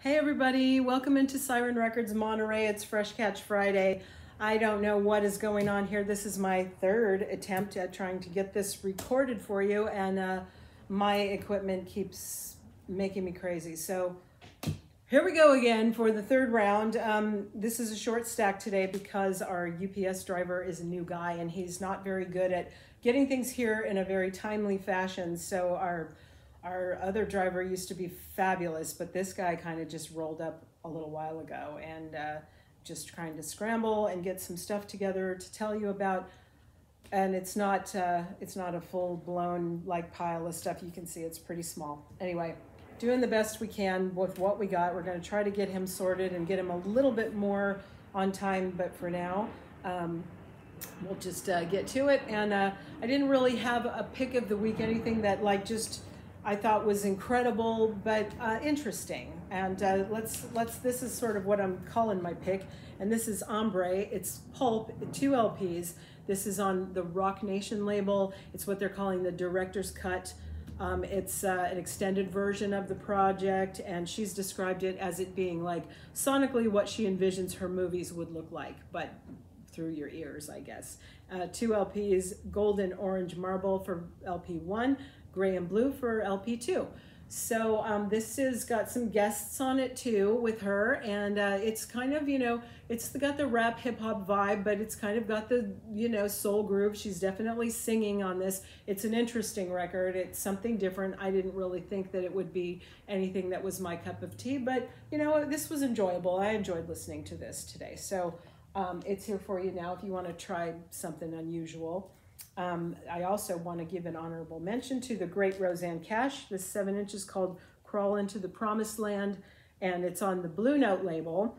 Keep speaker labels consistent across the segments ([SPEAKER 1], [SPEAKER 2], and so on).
[SPEAKER 1] Hey everybody, welcome into Siren Records Monterey. It's Fresh Catch Friday. I don't know what is going on here. This is my third attempt at trying to get this recorded for you, and my equipment keeps making me crazy. So here we go again for the third round. This is a short stack today because our UPS driver is a new guy and he's not very good at getting things here in a very timely fashion. So our other driver used to be fabulous, but this guy kind of just rolled up a little while ago, and just trying to scramble and get some stuff together to tell you about. And it's not a full-blown like pile of stuff. You can see it's pretty small. Anyway, doing the best we can with what we got. We're going to try to get him sorted and get him a little bit more on time, but for now, we'll just get to it. And I didn't really have a pick of the week, anything that like just I thought was incredible, but interesting. And this is sort of what I'm calling my pick. And this is Ombre. It's Pulp, 2 LPs. This is on the Rock Nation label. It's what they're calling the director's cut. It's an extended version of the project, and she's described it as it being like sonically what she envisions her movies would look like, but through your ears, I guess. 2 LPs, Gold and Orange Marble for LP 1, Gray and Blue for LP 2. So this has got some guests on it too with her, and it's kind of, it's got the rap hip hop vibe, but it's kind of got the, soul groove. She's definitely singing on this. It's an interesting record. It's something different. I didn't really think that it would be anything that was my cup of tea, but this was enjoyable. I enjoyed listening to this today. So it's here for you now if you want to try something unusual. I also want to give an honorable mention to the great Rosanne Cash. This 7 inches called Crawl Into the Promised Land, and it's on the Blue Note label.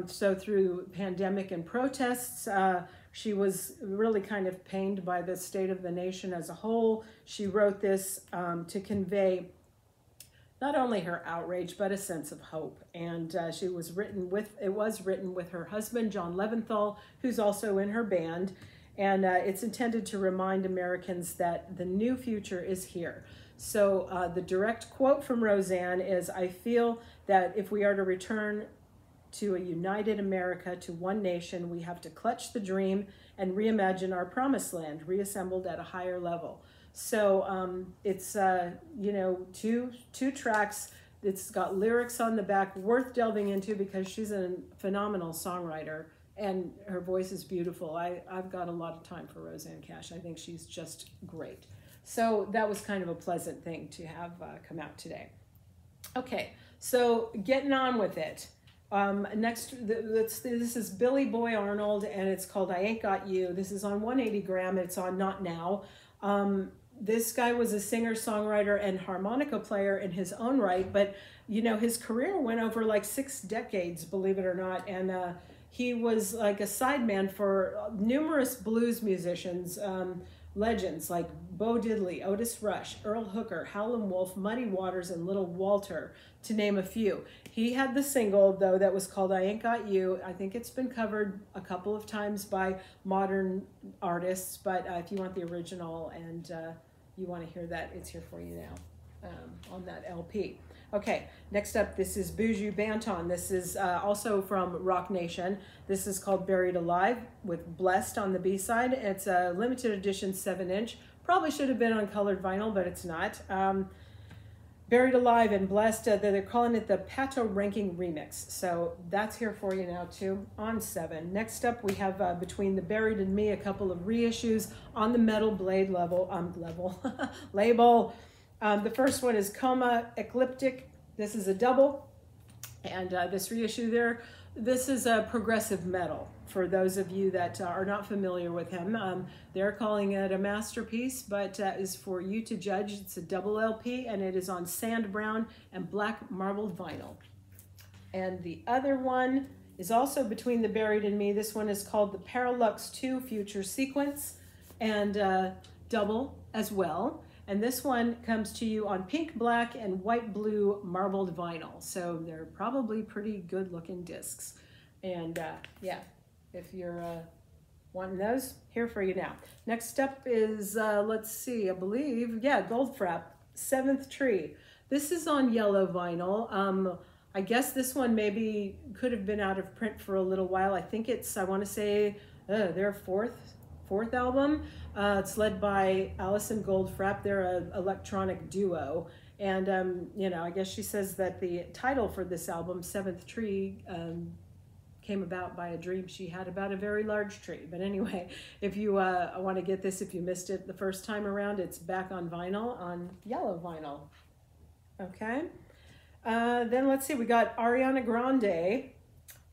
[SPEAKER 1] So through pandemic and protests, she was really kind of pained by the state of the nation as a whole. She wrote this to convey not only her outrage, but a sense of hope. And it was written with her husband, John Leventhal, who's also in her band. And it's intended to remind Americans that the new future is here. So the direct quote from Rosanne is, "I feel that if we are to return to a united America, to one nation, we have to clutch the dream and reimagine our promised land, reassembled at a higher level." So it's, two tracks. It's got lyrics on the back worth delving into because she's a phenomenal songwriter. And her voice is beautiful. I've got a lot of time for Rosanne Cash. I think she's just great. So that was kind of a pleasant thing to have come out today. Okay, so getting on with it. Next, this is Billy Boy Arnold, and it's called I Ain't Got You. This is on 180 gram. It's on Not Now. This guy was a singer, songwriter, and harmonica player in his own right, but his career went over like 6 decades, believe it or not, and he was like a sideman for numerous blues musicians, legends like Bo Diddley, Otis Rush, Earl Hooker, Howlin' Wolf, Muddy Waters, and Little Walter, to name a few. He had the single, though, that was called I Ain't Got You. I think it's been covered a couple of times by modern artists, but if you want the original and you want to hear that, it's here for you now on that LP. Okay, next up, this is Bijou Banton. This is also from Rock Nation. This is called Buried Alive with Blessed on the B-side. It's a limited edition 7 inch. Probably should have been on colored vinyl, but it's not. Buried Alive and Blessed, they're calling it the Pato Ranking Remix. So that's here for you now too, on 7. Next up, we have Between the Buried and Me, a couple of reissues on the Metal Blade label. The first one is Coma Ecliptic. This is a double, and this reissue there, this is a progressive metal. For those of you that are not familiar with him, they're calling it a masterpiece, but is for you to judge. It's a double LP, and it is on sand brown and black marbled vinyl. And the other one is also Between the Buried and Me. This one is called the Paralux 2 Future Sequence, and double as well. And this one comes to you on pink, black, and white, blue marbled vinyl. So they're probably pretty good looking discs. And yeah, if you're wanting those, here for you now. Next up is, let's see, I believe, yeah, Goldfrapp, 7th Tree. This is on yellow vinyl. I guess this one maybe could have been out of print for a little while. I think it's, I want to say, their fourth album. It's led by Allison Goldfrapp. They're an electronic duo. And, you know, I guess she says that the title for this album, Seventh Tree, came about by a dream she had about a very large tree. But anyway, if you want to get this, if you missed it the first time around, it's back on vinyl, on yellow vinyl. Okay. Then let's see, we got Ariana Grande,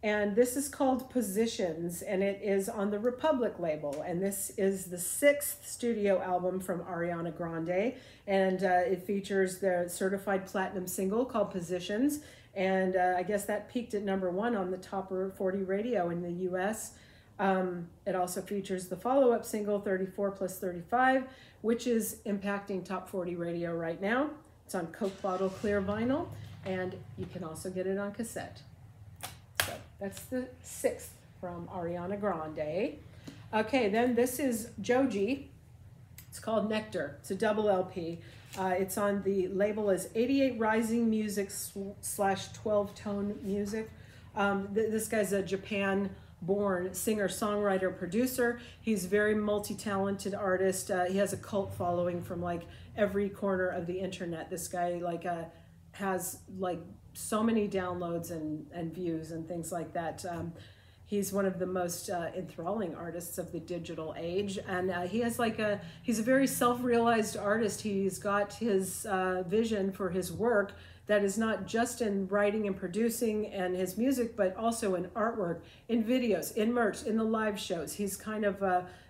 [SPEAKER 1] and this is called Positions, and it is on the Republic label, and this is the 6th studio album from Ariana Grande, and it features the certified platinum single called Positions, and I guess that peaked at #1 on the top 40 radio in the US. It also features the follow-up single 34 plus 35, which is impacting top 40 radio right now. It's on Coke bottle clear vinyl, and you can also get it on cassette. So that's the 6th from Ariana Grande. Okay, then this is JoJo. It's called Nectar. It's a double LP. It's on the label as 88 Rising Music / 12 Tone Music. This guy's a Japan-born singer, songwriter, producer. He's a very multi-talented artist. He has a cult following from like every corner of the internet. This guy like has like so many downloads and views and things like that. He's one of the most enthralling artists of the digital age, and he's a very self-realized artist. He's got his vision for his work that is not just in writing and producing and his music, but also in artwork, in videos, in merch, in the live shows. He's kind of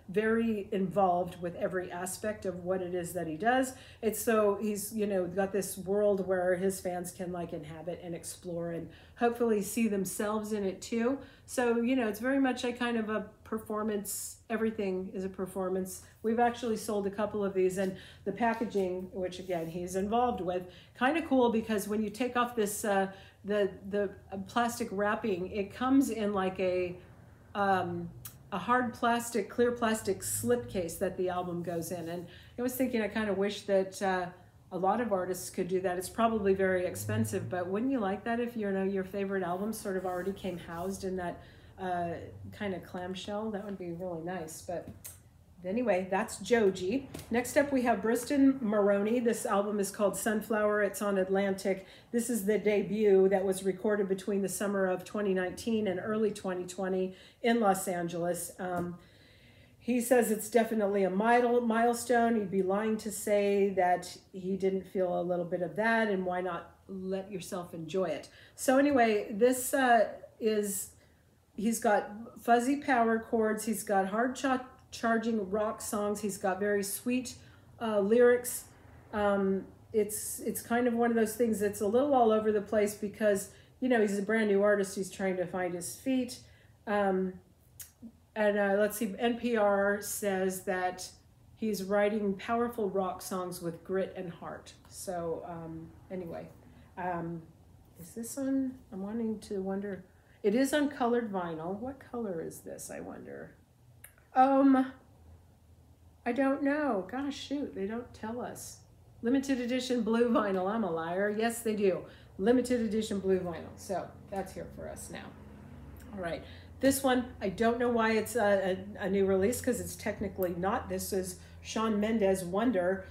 [SPEAKER 1] very involved with every aspect of what it is that he does. It's so he's, you know, got this world where his fans can like inhabit and explore and hopefully see themselves in it too. So, you know, it's very much a kind of a performance. Everything is a performance. We've actually sold a couple of these, and the packaging, which again he's involved with, kind of cool because when you take off this the plastic wrapping, it comes in like a hard plastic, clear plastic slip case that the album goes in. And I was thinking, I kind of wish that a lot of artists could do that. It's probably very expensive, but wouldn't you like that if, you know, your favorite album sort of already came housed in that kind of clamshell? That would be really nice. But anyway, that's JoJo. Next up we have Maroney. This album is called Sunflower. It's on Atlantic. This is the debut that was recorded between the summer of 2019 and early 2020 in Los Angeles. He says it's definitely a milestone. He'd be lying to say that he didn't feel a little bit of that, and why not let yourself enjoy it? So anyway, this he's got fuzzy power chords. He's got hard charging rock songs. He's got very sweet lyrics. It's kind of one of those things that's a little all over the place because, you know, he's a brand new artist. He's trying to find his feet. Let's see, NPR says that he's writing powerful rock songs with grit and heart. So anyway, is this on? I'm wanting to wonder. It is on colored vinyl. What color is this, I wonder? I don't know. Gosh, shoot, they don't tell us. Limited edition blue vinyl. I'm a liar. Yes, they do. Limited edition blue vinyl. So that's here for us now. All right. This one, I don't know why it's a new release because it's technically not. This is Shawn Mendes' Wonder.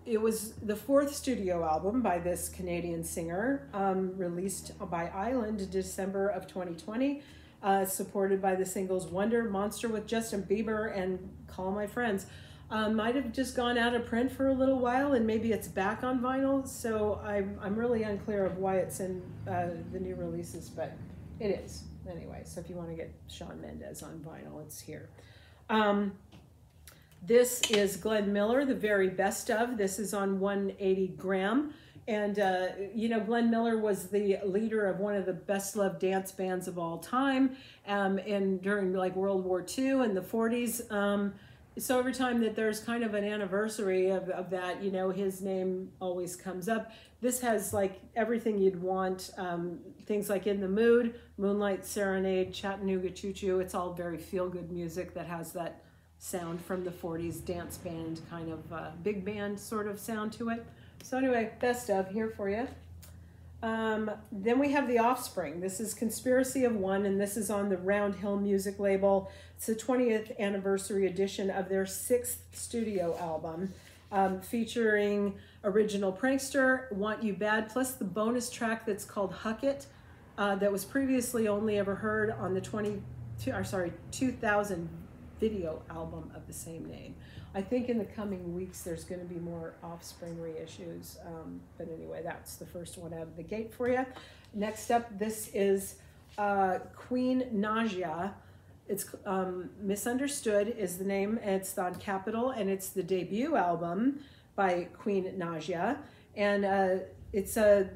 [SPEAKER 1] It was the 4th studio album by this Canadian singer, released by Island in December of 2020, supported by the singles Wonder, Monster with Justin Bieber, and Call My Friends. Might have just gone out of print for a little while, and maybe it's back on vinyl, so I'm really unclear of why it's in the new releases, but it is. Anyway, so if you want to get Shawn Mendes on vinyl, it's here. This is Glenn Miller, the very best of. This is on 180 gram. And, you know, Glenn Miller was the leader of one of the best-loved dance bands of all time, and during, like, World War II and the 40s. So every time that there's kind of an anniversary of that, you know, his name always comes up. This has, like, everything you'd want, things like In the Mood, Moonlight Serenade, Chattanooga Choo Choo. It's all very feel-good music that has that sound from the 40s dance band, kind of big band sort of sound to it. So anyway, best of here for you. Then we have The Offspring. This is Conspiracy of One, and this is on the Round Hill Music label. It's the 20th anniversary edition of their 6th studio album, featuring original Prankster, Want You Bad, plus the bonus track that's called Huck It, that was previously only ever heard on the 2000 video album of the same name. I think in the coming weeks there's going to be more Offspring reissues, but anyway, that's the first one out of the gate for you. Next up, this is Queen Nausia. It's Misunderstood is the name. It's on Capitol, and it's the debut album by Queen Nausia, and it's a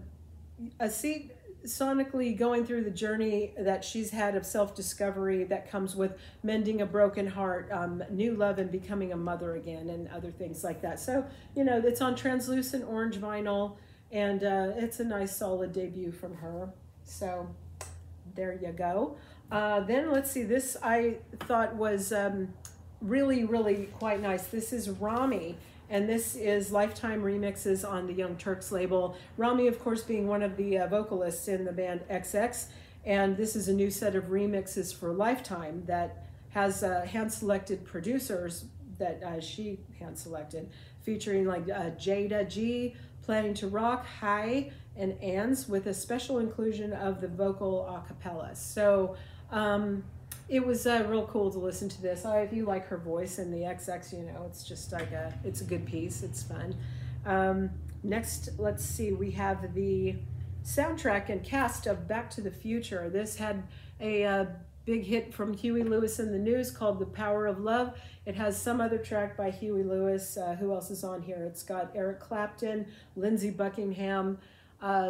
[SPEAKER 1] seat sonically going through the journey that she's had of self-discovery that comes with mending a broken heart, new love, and becoming a mother again, and other things like that. So, you know, it's on translucent orange vinyl, and it's a nice solid debut from her. So there you go. Then let's see, this I thought was really, really quite nice. This is Rami. And this is Lifetime Remixes on the Young Turks label. Rami, of course, being one of the vocalists in the band XX. And this is a new set of remixes for Lifetime that has hand-selected producers that she hand-selected, featuring like Jada G, Planning to Rock, High, and Ans, with a special inclusion of the vocal a cappella. So it was real cool to listen to this. If you like her voice in the XX, you know, it's just like it's a good piece. It's fun. Next, let's see, we have the soundtrack and cast of Back to the Future. This had a big hit from Huey Lewis and the News called The Power of Love. It has some other track by Huey Lewis. Who else is on here? It's got Eric Clapton, Lindsey Buckingham,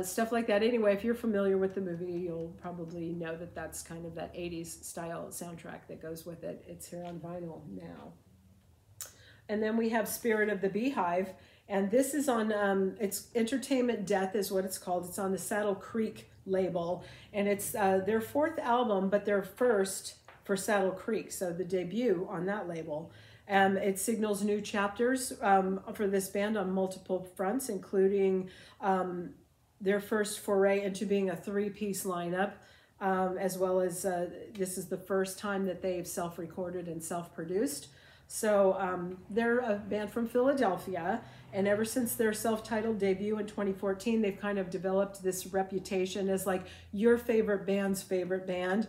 [SPEAKER 1] stuff like that. Anyway, if you're familiar with the movie, you'll probably know that that's kind of that 80s style soundtrack that goes with it. It's here on vinyl now. And then we have Spirit of the Beehive, and this is on, it's Entertainment Death is what it's called. It's on the Saddle Creek label, and it's their 4th album, but their first for Saddle Creek, so the debut on that label. It signals new chapters for this band on multiple fronts, including their first foray into being a 3-piece lineup, as well as this is the first time that they've self-recorded and self-produced. So they're a band from Philadelphia, and ever since their self-titled debut in 2014, they've kind of developed this reputation as like your favorite band's favorite band.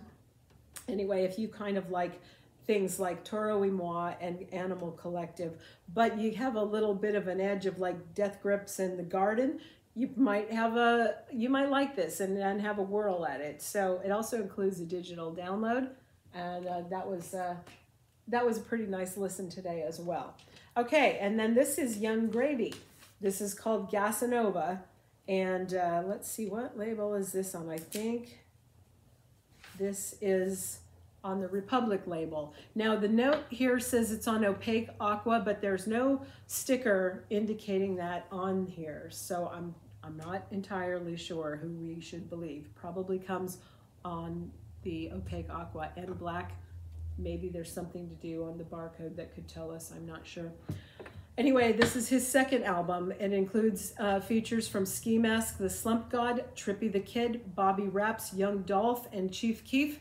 [SPEAKER 1] Anyway, if you kind of like things like Toro y Moi and Animal Collective, but you have a little bit of an edge of like Death Grips and The Garden, you might like this and have a whirl at it. So it also includes a digital download, and that was a pretty nice listen today as well. Okay, and then this is Young Gravy. This is called Gasanova, and let's see, what label is this on? I think this is on the Republic label. Now the note here says it's on Opaque Aqua, but there's no sticker indicating that on here, so I'm not entirely sure who we should believe. Probably comes on the Opaque Aqua and Black. Maybe there's something to do on the barcode that could tell us, I'm not sure. Anyway, this is his 2nd album. It includes features from Ski Mask, The Slump God, Trippy the Kid, Bobby Raps, Young Dolph, and Chief Keef.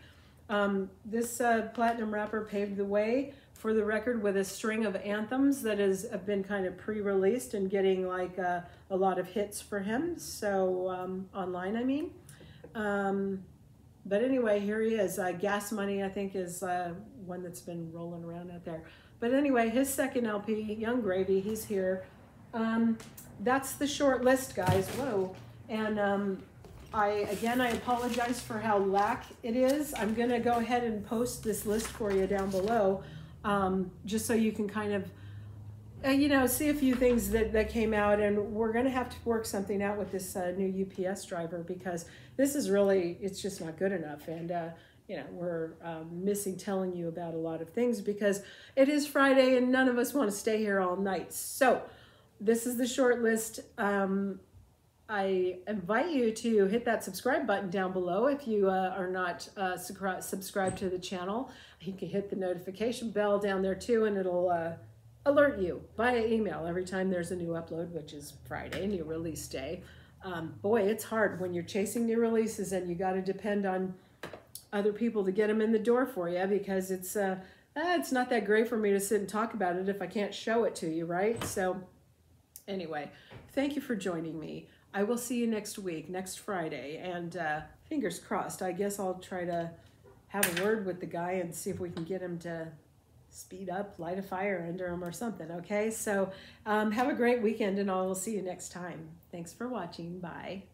[SPEAKER 1] This platinum rapper paved the way for the record with a string of anthems that have been kind of pre-released and getting like a lot of hits for him. So online, I mean. But anyway, here he is. Gas Money, I think, is one that's been rolling around out there. But anyway, his 2nd LP, Young Gravy, he's here. That's the short list, guys. Whoa. And I apologize for how lack it is. I'm going to go ahead and post this list for you down below, just so you can kind of, you know, see a few things that came out. And we're going to have to work something out with this new UPS driver, because this is really, it's just not good enough. And, you know, we're missing telling you about a lot of things because it is Friday and none of us want to stay here all night. So this is the short list. I invite you to hit that subscribe button down below if you are not subscribed to the channel. You can hit the notification bell down there too, and it'll alert you via email every time there's a new upload, which is Friday, new release day. Boy, it's hard when you're chasing new releases and you got to depend on other people to get them in the door for you, because it's not that great for me to sit and talk about it if I can't show it to you, right? So anyway, thank you for joining me. I will see you next week, next Friday, and fingers crossed. I guess I'll try to have a word with the guy and see if we can get him to speed up, light a fire under him or something, okay? So have a great weekend, and I will see you next time. Thanks for watching. Bye.